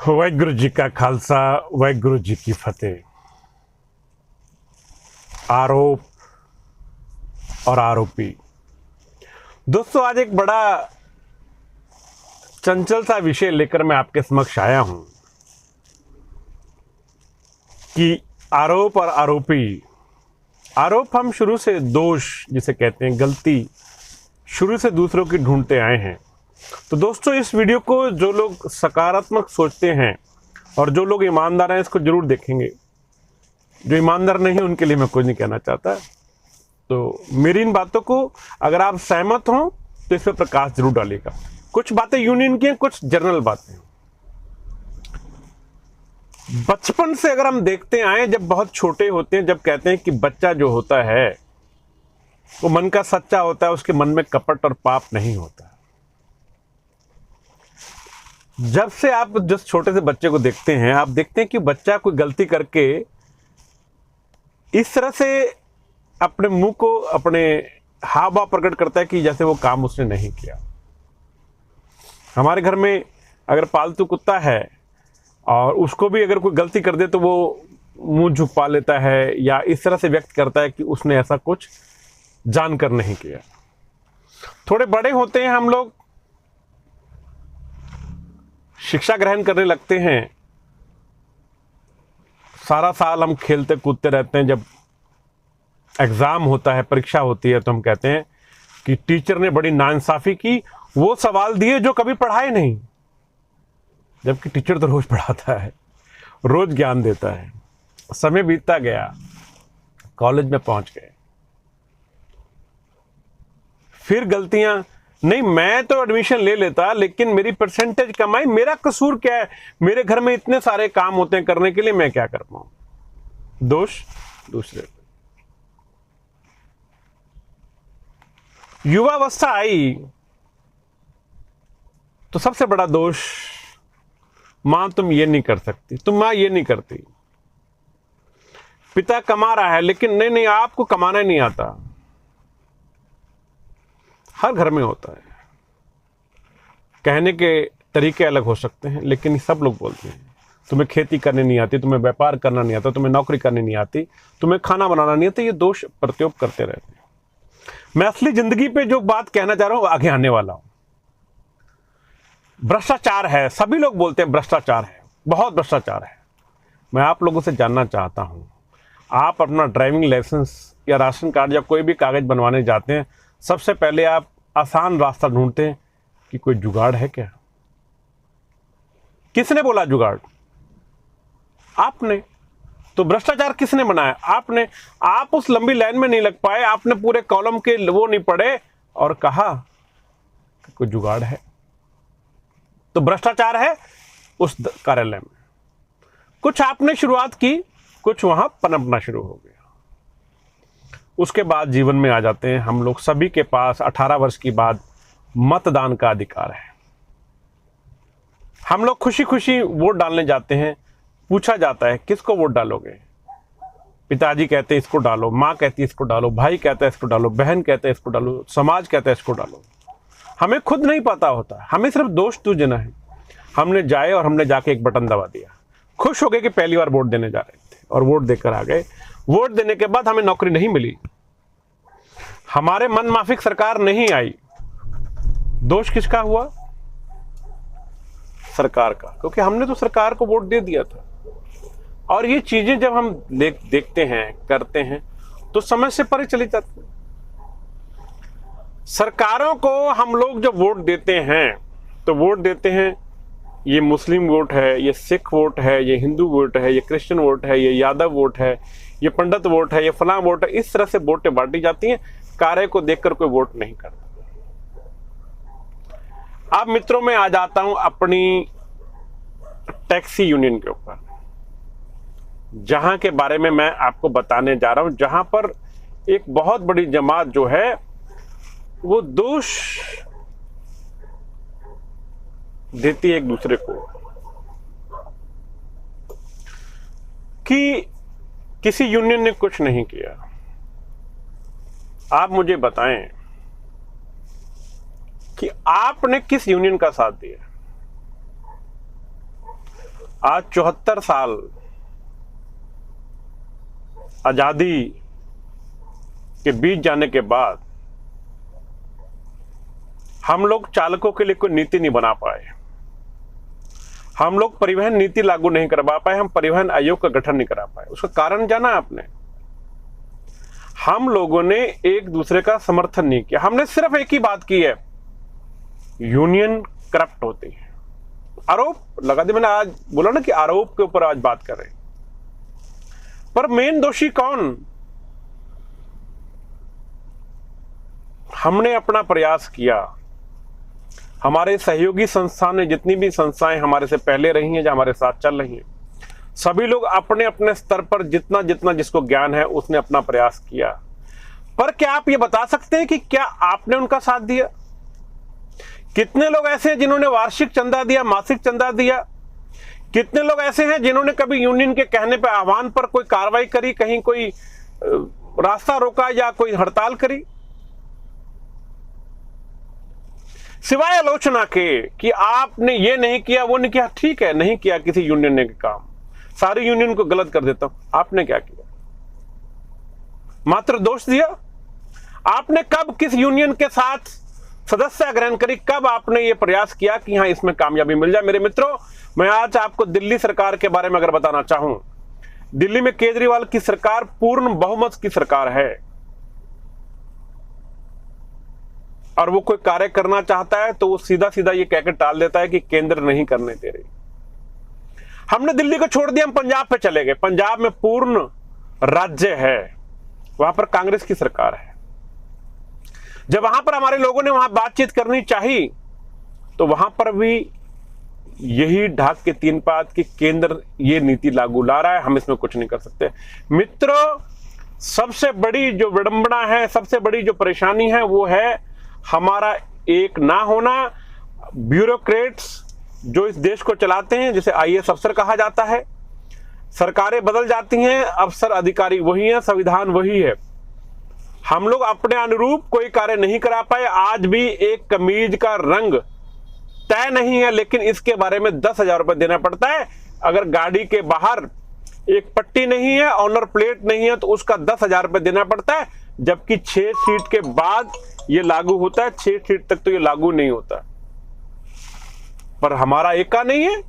वाहिगुरु जी का खालसा, वाहिगुरु जी की फतेह। आरोप और आरोपी। दोस्तों, आज एक बड़ा चंचल सा विषय लेकर मैं आपके समक्ष आया हूं कि आरोप और आरोपी। आरोप हम शुरू से, दोष जिसे कहते हैं, गलती शुरू से दूसरों की ढूंढते आए हैं। तो दोस्तों, इस वीडियो को जो लोग सकारात्मक सोचते हैं और जो लोग ईमानदार हैं, इसको जरूर देखेंगे। जो ईमानदार नहीं है उनके लिए मैं कुछ नहीं कहना चाहता। तो मेरी इन बातों को अगर आप सहमत हो तो इस पर प्रकाश जरूर डालिएगा। कुछ बातें यूनियन की हैं, कुछ जनरल बातें। बचपन से अगर हम देखते आए, जब बहुत छोटे होते हैं, जब कहते हैं कि बच्चा जो होता है वो मन का सच्चा होता है, उसके मन में कपट और पाप नहीं होता। जब से आप जिस छोटे से बच्चे को देखते हैं, आप देखते हैं कि बच्चा कोई गलती करके इस तरह से अपने मुंह को, अपने हाव भाव प्रकट करता है कि जैसे वो काम उसने नहीं किया। हमारे घर में अगर पालतू कुत्ता है और उसको भी अगर कोई गलती कर दे तो वो मुंह झुका लेता है या इस तरह से व्यक्त करता है कि उसने ऐसा कुछ जानकर नहीं किया। थोड़े बड़े होते हैं, हम लोग शिक्षा ग्रहण करने लगते हैं। सारा साल हम खेलते कूदते रहते हैं। जब एग्जाम होता है, परीक्षा होती है, तो हम कहते हैं कि टीचर ने बड़ी नाइंसाफी की, वो सवाल दिए जो कभी पढ़ाए नहीं। जबकि टीचर तो रोज पढ़ाता है, रोज ज्ञान देता है। समय बीतता गया, कॉलेज में पहुंच गए, फिर गलतियां। नहीं, मैं तो एडमिशन ले लेता, लेकिन मेरी परसेंटेज कम आई, मेरा कसूर क्या है? मेरे घर में इतने सारे काम होते हैं करने के लिए, मैं क्या कर पाऊं? दोष दूसरे। युवावस्था आई तो सबसे बड़ा दोष, मां तुम ये नहीं कर सकती, तुम मां ये नहीं करती। पिता कमा रहा है, लेकिन नहीं, आपको कमाना नहीं आता। हर घर में होता है। कहने के तरीके अलग हो सकते हैं, लेकिन सब लोग बोलते हैं तुम्हें खेती करनी नहीं आती, तुम्हें व्यापार करना नहीं आता, तुम्हें नौकरी करनी नहीं आती, तुम्हें खाना बनाना नहीं आता। ये दोष प्रत्योप करते रहते हैं। मैं असली जिंदगी पे जो बात कहना चाह रहा हूं, आगे आने वाला हूं। भ्रष्टाचार है, सभी लोग बोलते हैं भ्रष्टाचार है, बहुत भ्रष्टाचार है। मैं आप लोगों से जानना चाहता हूं, आप अपना ड्राइविंग लाइसेंस या राशन कार्ड या कोई भी कागज बनवाने जाते हैं, सबसे पहले आप आसान रास्ता ढूंढते हैं कि कोई जुगाड़ है क्या? किसने बोला जुगाड़? आपने। तो भ्रष्टाचार किसने बनाया? आपने। आप उस लंबी लाइन में नहीं लग पाए, आपने पूरे कॉलम के वो नहीं पढ़े और कहा कि कोई जुगाड़ है। तो भ्रष्टाचार है उस कार्यालय में। कुछ आपने शुरुआत की, कुछ वहां पनपना शुरू हो गया। उसके बाद जीवन में आ जाते हैं हम लोग। सभी के पास 18 वर्ष की बाद मतदान का अधिकार है। हम लोग खुशी खुशी वोट डालने जाते हैं। पूछा जाता है किसको वोट डालोगे? पिताजी कहते हैं इसको डालो, माँ कहती है इसको डालो, भाई कहता है इसको डालो, बहन कहता है इसको डालो, समाज कहता है इसको डालो। हमें खुद नहीं पता होता, हमें सिर्फ दोष देना है। हमने जाए और हमने जाके एक बटन दबा दिया, खुश हो गए कि पहली बार वोट देने जा रहे थे और वोट देकर आ गए। वोट देने के बाद हमें नौकरी नहीं मिली, हमारे मन माफिक सरकार नहीं आई। दोष किसका हुआ? सरकार का, क्योंकि हमने तो सरकार को वोट दे दिया था। और ये चीजें जब हम देखते हैं, करते हैं, तो समझ से परे चली जाती है। सरकारों को हम लोग जब वोट देते हैं तो वोट देते हैं, ये मुस्लिम वोट है, ये सिख वोट है, ये हिंदू वोट है, ये क्रिश्चियन वोट है, ये यादव वोट है, ये पंडित वोट है, ये फलां वोट है। इस तरह से वोटें बांटी जाती हैं। कार्य को देखकर कोई वोट नहीं करता। अब मित्रों, मैं आ जाता हूं अपनी टैक्सी यूनियन के ऊपर, जहां के बारे में मैं आपको बताने जा रहा हूं, जहां पर एक बहुत बड़ी जमात जो है वो दोष देती है एक दूसरे को कि किसी यूनियन ने कुछ नहीं किया। आप मुझे बताएं कि आपने किस यूनियन का साथ दिया। आज 74 साल आजादी के बीत जाने के बाद हम लोग चालकों के लिए कोई नीति नहीं बना पाए, हम लोग परिवहन नीति लागू नहीं करवा पाए, हम परिवहन आयोग का गठन नहीं करा पाए। उसका कारण जाना आपने, हम लोगों ने एक दूसरे का समर्थन नहीं किया। हमने सिर्फ एक ही बात की है, यूनियन करप्ट होती है। आरोप लगा दिया, मैंने आज बोला ना कि आरोप के ऊपर आज बात कर रहे हैं, पर मेन दोषी कौन? हमने अपना प्रयास किया, हमारे सहयोगी संस्था ने, जितनी भी संस्थाएं हमारे से पहले रही हैं, जो हमारे साथ चल रही हैं, सभी लोग अपने अपने स्तर पर जितना जितना जिसको ज्ञान है उसने अपना प्रयास किया। पर क्या आप ये बता सकते हैं कि क्या आपने उनका साथ दिया? कितने लोग ऐसे हैं जिन्होंने वार्षिक चंदा दिया, मासिक चंदा दिया? कितने लोग ऐसे हैं जिन्होंने कभी यूनियन के कहने पर, आह्वान पर कोई कार्रवाई करी, कहीं कोई रास्ता रोका या कोई हड़ताल करी? सिवाय आलोचना के कि आपने ये नहीं किया, वो नहीं किया। ठीक है, नहीं किया किसी यूनियन ने काम, सारी यूनियन को गलत कर देता हूं। आपने क्या किया? मात्र दोष दिया। आपने कब किस यूनियन के साथ सदस्यता ग्रहण करी? कब आपने ये प्रयास किया कि हाँ इसमें कामयाबी मिल जाए? मेरे मित्रों, मैं आज आपको दिल्ली सरकार के बारे में अगर बताना चाहूं, दिल्ली में केजरीवाल की सरकार पूर्ण बहुमत की सरकार है, और वो कोई कार्य करना चाहता है तो वो सीधा सीधा ये कहकर टाल देता है कि केंद्र नहीं करने दे रही। हमने दिल्ली को छोड़ दिया, हम पंजाब पे चले गए। पंजाब में पूर्ण राज्य है, वहां पर कांग्रेस की सरकार है। जब वहां पर हमारे लोगों ने वहां बातचीत करनी चाहिए तो वहां पर भी यही ढाक के तीन पात कि केंद्र ये नीति लागू ला रहा है, हम इसमें कुछ नहीं कर सकते। मित्रों, सबसे बड़ी जो विडंबना है, सबसे बड़ी जो परेशानी है, वो है हमारा एक ना होना। ब्यूरोक्रेट्स जो इस देश को चलाते हैं, जिसे आईएएस अफसर कहा जाता है, सरकारें बदल जाती हैं, अफसर अधिकारी वही हैं, संविधान वही है। हम लोग अपने अनुरूप कोई कार्य नहीं करा पाए। आज भी एक कमीज का रंग तय नहीं है, लेकिन इसके बारे में 10,000 रुपए देना पड़ता है। अगर गाड़ी के बाहर एक पट्टी नहीं है, ऑनर प्लेट नहीं है, तो उसका 10,000 रुपए देना पड़ता है, जबकि 6 सीट के बाद ये लागू होता है। 6 सीट तक तो ये लागू नहीं होता। पर हमारा एका नहीं है,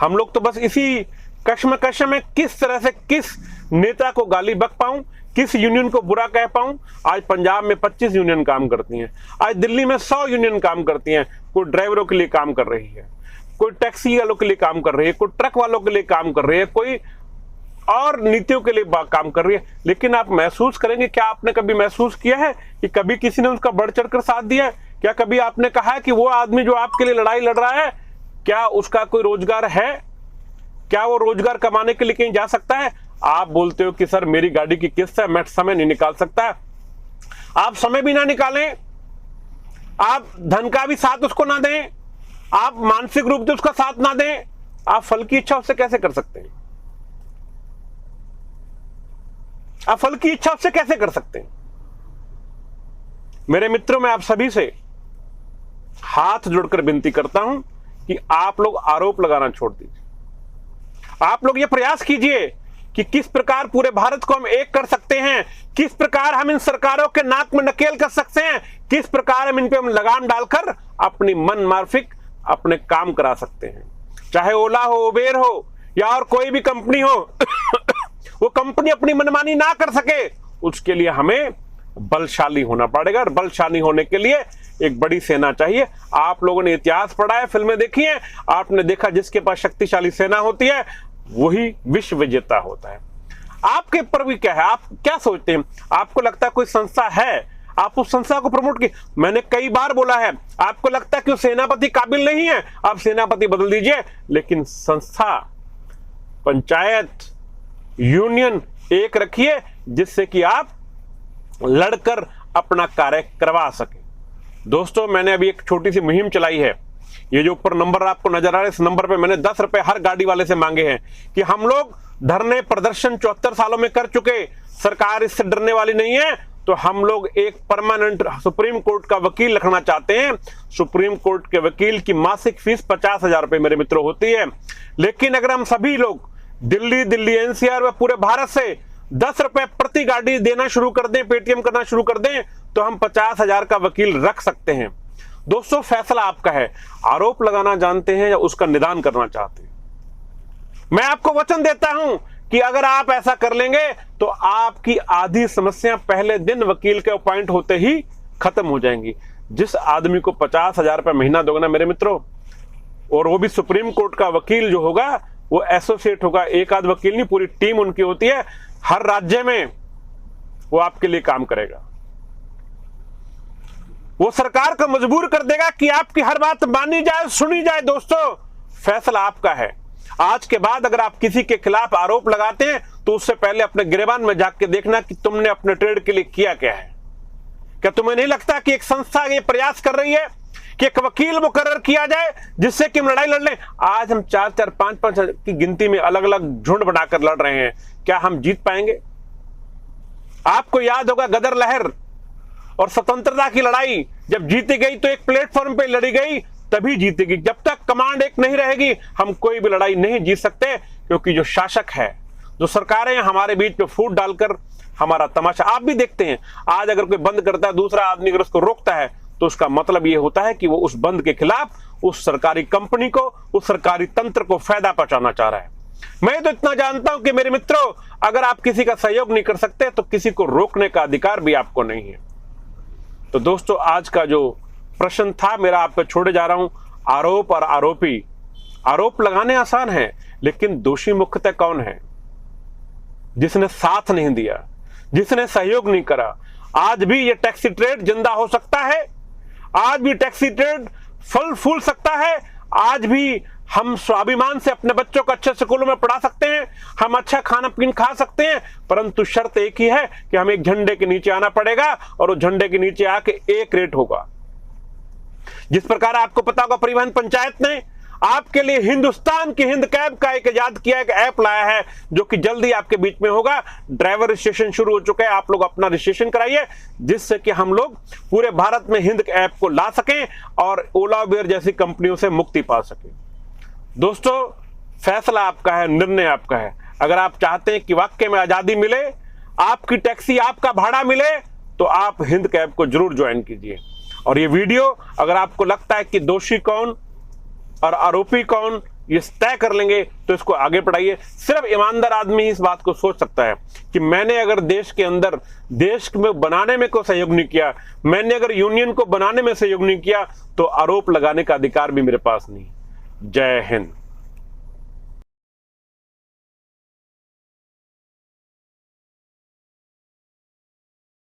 हम लोग तो बस इसी कश्मकश में किस तरह से किस नेता को गाली बक पाऊं, किस यूनियन को बुरा कह पाऊं। आज पंजाब में 25 यूनियन काम करती हैं, आज दिल्ली में 100 यूनियन काम करती हैं। कोई ड्राइवरों के लिए काम कर रही है, कोई टैक्सी वालों के लिए काम कर रही है, कोई ट्रक वालों के लिए काम कर रही है, कोई और नीतियों के लिए काम कर रही है। लेकिन आप महसूस करेंगे, क्या आपने कभी महसूस किया है कि कभी किसी ने उसका बढ़ चढ़कर साथ दिया है? क्या कभी आपने कहा है कि वो आदमी जो आपके लिए लड़ाई लड़ रहा है, क्या उसका कोई रोजगार है? क्या वो रोजगार कमाने के लिए कहीं जा सकता है? आप बोलते हो कि सर मेरी गाड़ी की किस्त है, मैं समय नहीं निकाल सकता। आप समय भी ना निकालें, आप धन का भी साथ उसको ना दें, आप मानसिक रूप से उसका साथ ना दें, आप फल की इच्छा उससे कैसे कर सकते हैं? आप फल की इच्छा उससे कैसे कर सकते हैं? मेरे मित्रों, मैं आप सभी से हाथ जोड़कर विनती करता हूं कि आप लोग आरोप लगाना छोड़ दीजिए। आप लोग ये प्रयास कीजिए कि किस प्रकार पूरे भारत को हम एक कर सकते हैं, किस प्रकार हम इन सरकारों के नाक में नकेल कर सकते हैं, किस प्रकार हम इन पे लगाम डालकर अपनी मन माफिक अपने काम करा सकते हैं। चाहे ओला हो, उबेर हो या और कोई भी कंपनी हो, वो कंपनी अपनी मनमानी ना कर सके, उसके लिए हमें बलशाली होना पड़ेगा। और बलशाली होने के लिए एक बड़ी सेना चाहिए। आप लोगों ने इतिहास पढ़ा है, फिल्में देखी हैं, आपने देखा जिसके पास शक्तिशाली सेना होती है वही विश्व विजेता होता है। आपके ऊपर भी क्या है? आप क्या सोचते हैं? आपको लगता है कोई संस्था है, आप उस संस्था को प्रमोट की। मैंने कई बार बोला है, आपको लगता है कि वो सेनापति काबिल नहीं है, आप सेनापति बदल दीजिए, लेकिन संस्था, पंचायत, यूनियन एक रखिए, जिससे कि आप लड़कर अपना कार्य करवा सके। दोस्तों, मैंने अभी एक छोटी सी मुहिम चलाई है। ये जो ऊपर नंबर आपको नजर आ रहा है, इस नंबर पे मैंने 10 रुपए हर गाड़ी वाले से मांगे हैं कि हम लोग धरने प्रदर्शन 74 सालों में कर चुके, सरकार इससे डरने वाली नहीं है। तो हम लोग एक परमानेंट सुप्रीम कोर्ट का वकील रखना चाहते हैं। सुप्रीम कोर्ट के वकील की मासिक फीस 50,000 रुपए मेरे मित्रों होती है। लेकिन अगर हम सभी लोग दिल्ली एनसीआर व पूरे भारत से 10 रुपए प्रति गाड़ी देना शुरू कर दें, पेटीएम करना शुरू कर दें, तो हम 50,000 का वकील रख सकते हैं। दोस्तों, फैसला आपका है। आरोप लगाना जानते हैं या उसका निदान करना चाहते हैं? मैं आपको वचन देता हूं कि अगर आप ऐसा कर लेंगे तो आपकी आधी समस्या पहले दिन वकील के अपॉइंट होते ही खत्म हो जाएंगी। जिस आदमी को 50,000 रुपए महीना दोगे ना मेरे मित्रों, और वो भी सुप्रीम कोर्ट का वकील जो होगा वो एसोसिएट होगा, एक आध वकील नहीं, पूरी टीम उनकी होती है। हर राज्य में वो आपके लिए काम करेगा। वो सरकार को मजबूर कर देगा कि आपकी हर बात मानी जाए, सुनी जाए। दोस्तों, फैसला आपका है। आज के बाद अगर आप किसी के खिलाफ आरोप लगाते हैं तो उससे पहले अपने गिरेबान में झांक के देखना कि तुमने अपने ट्रेड के लिए किया क्या है। क्या तुम्हें नहीं लगता कि एक संस्था ये प्रयास कर रही है कि एक वकील मुकर्रर किया जाए जिससे कि हम लड़ाई लड़ लें? आज हम 4-4, 5-5 की गिनती में अलग अलग झुंड बनाकर लड़ रहे हैं। क्या हम जीत पाएंगे? आपको याद होगा गदर लहर और स्वतंत्रता की लड़ाई जब जीती गई तो एक प्लेटफॉर्म पे लड़ी गई, तभी जीतेगी। जब तक कमांड एक नहीं रहेगी हम कोई भी लड़ाई नहीं जीत सकते, क्योंकि जो शासक है, जो सरकारें हमारे बीच में फूट डालकर हमारा तमाशा आप भी देखते हैं। आज अगर कोई बंद करता है, दूसरा आदमी अगर उसको रोकता है, तो उसका मतलब यह होता है कि वो उस बंद के खिलाफ उस सरकारी कंपनी को, उस सरकारी तंत्र को फायदा पहुंचाना चाह रहा है। मैं तो इतना जानता हूं कि मेरे मित्रों, अगर आप किसी का सहयोग नहीं कर सकते तो किसी को रोकने का अधिकार भी आपको नहीं है। तो दोस्तों, आज का जो प्रश्न था मेरा आप पे छोड़े जा रहा हूं, आरोप और आरोपी। आरोप लगाने आसान है, लेकिन दोषी मुख्यतः कौन है? जिसने साथ नहीं दिया, जिसने सहयोग नहीं करा। आज भी ये टैक्सी ट्रेड जिंदा हो सकता है, आज भी टैक्सी ट्रेड फल फूल सकता है, आज भी हम स्वाभिमान से अपने बच्चों को अच्छे स्कूलों में पढ़ा सकते हैं, हम अच्छा खाना पीना खा सकते हैं, परंतु शर्त एक ही है कि हमें एक झंडे के नीचे आना पड़ेगा और उस झंडे के नीचे आके एक रेट होगा। जिस प्रकार आपको पता होगा परिवहन पंचायत ने आपके लिए हिंदुस्तान की हिंद कैब का एक इजाद किया, एक ऐप लाया है जो कि जल्दी आपके बीच में होगा। ड्राइवर रजिस्ट्रेशन शुरू हो चुका है, आप लोग अपना रजिस्ट्रेशन कराइए, जिससे कि हम लोग पूरे भारत में हिंद ऐप को ला सकें और ओला उबेर जैसी कंपनियों से मुक्ति पा सकें। दोस्तों, फैसला आपका है, निर्णय आपका है। अगर आप चाहते हैं कि वाकई में आजादी मिले, आपकी टैक्सी आपका भाड़ा मिले, तो आप हिंद कैब को जरूर ज्वाइन कीजिए। और ये वीडियो अगर आपको लगता है कि दोषी कौन और आरोपी कौन ये तय कर लेंगे, तो इसको आगे बढ़ाइए। सिर्फ ईमानदार आदमी इस बात को सोच सकता है कि मैंने अगर देश के अंदर, देश में बनाने में कोई सहयोग नहीं किया, मैंने अगर यूनियन को बनाने में सहयोग नहीं किया, तो आरोप लगाने का अधिकार भी मेरे पास नहीं। जय हिंद।